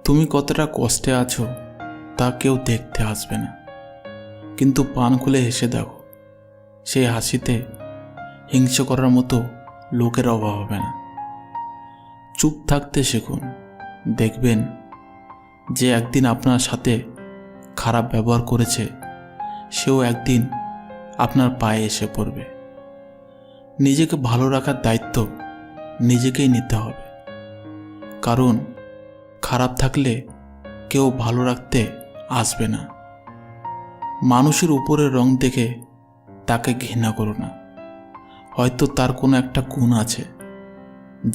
তুমি কতটা কষ্টে আছো তা কেউ দেখতে আসবে না, কিন্তু পান খুলে হেসে দেখো, সেই হাসিতে হিংসা করার মতো লোকের অভাব হবে না। চুপ থাকতে শিখুন, দেখবেন যে একদিন আপনার সাথে খারাপ ব্যবহার করেছে সেও একদিন আপনার পায়ে এসে পড়বে। নিজেকে ভালো রাখার দায়িত্ব নিজেকেই নিতে হবে, কারণ খারাপ থাকলে কেউ ভালো রাখতে আসবে না। মানুষের উপরের রং দেখে তাকে ঘৃণা করো না, হয়তো তার কোনো একটা গুণ আছে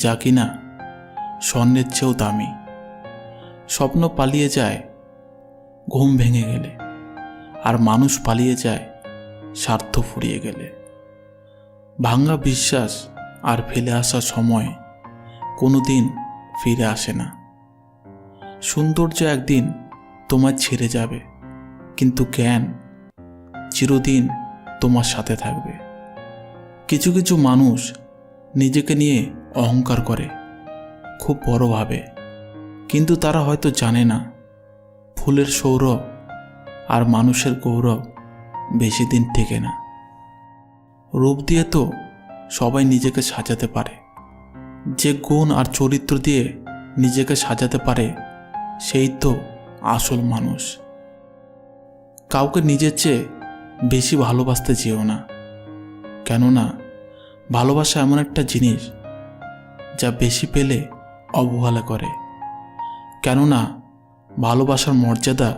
যা কিনা স্বর্ণের চেয়েও দামি। স্বপ্ন পালিয়ে যায় ঘুম ভেঙে গেলে, আর মানুষ পালিয়ে যায় স্বার্থ ফুরিয়ে গেলে। ভাঙা বিশ্বাস আর ফেলে আসা সময় কোনো দিন ফিরে আসে না। সৌন্দর্য একদিন তোমার ছেড়ে যাবে, কিন্তু জ্ঞান চিরদিন তোমার সাথে থাকবে। কিছু কিছু মানুষ নিজেকে নিয়ে অহংকার করে, খুব বড় ভাবে, কিন্তু তারা হয়তো জানে না ফুলের সৌরভ আর মানুষের গৌরব বেশি দিন টেকে না। রূপ দিয়ে তো সবাই নিজেকে সাজাতে পারে, যে গুণ আর চরিত্র দিয়ে নিজেকে সাজাতে পারে সেই তো আসল মানুষ। কাউকে নিজের চেয়ে বেশি ভালোবাসতে যেও না, কেননা ভালোবাসা এমন একটা জিনিস যা বেশি পেলে অবহেলা করে। কেননা ভালোবাসার মর্যাদা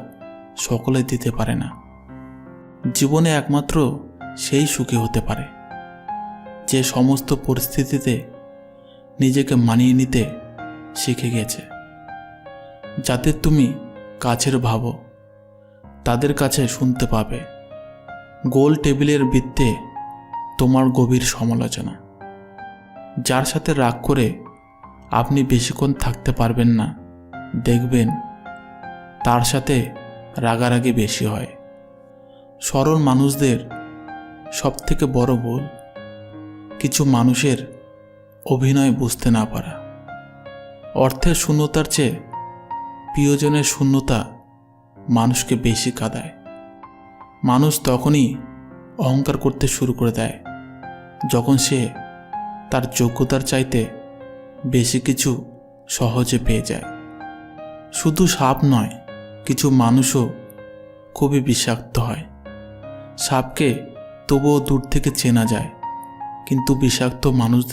সকলে দিতে পারে না। জীবনে একমাত্র সেই সুখী হতে পারে যে সমস্ত পরিস্থিতিতে নিজেকে মানিয়ে নিতে শিখে গেছে। যাদের তুমি কাছের ভাবো তাদের কাছে শুনতে পাবে গোল টেবিলের বৃত্তে তোমার গভীর সমালোচনা। যার সাথে রাগ করে আপনি বেশিক্ষণ থাকতে পারবেন না, দেখবেন তার সাথে রাগারাগি বেশি হয়। সরল মানুষদের সবথেকে বড় ভুল কিছু মানুষের অভিনয় বুঝতে না পারা। অর্থের শূন্যতার চেয়ে প্রিয়জনের শূন্যতা মানুষকে বেশি কাঁদায়। মানুষ তখনই অহংকার করতে শুরু করে দেয় যখন সে তার যোগ্যতার চাইতে বেশি কিছু সহজে পেয়ে যায়। শুধু সাপ নয়, কিছু মানুষও খুবই বিষাক্ত হয়। সাপকে তবুও দূর থেকে চেনা যায়, কিন্তু বিষাক্ত মানুষদের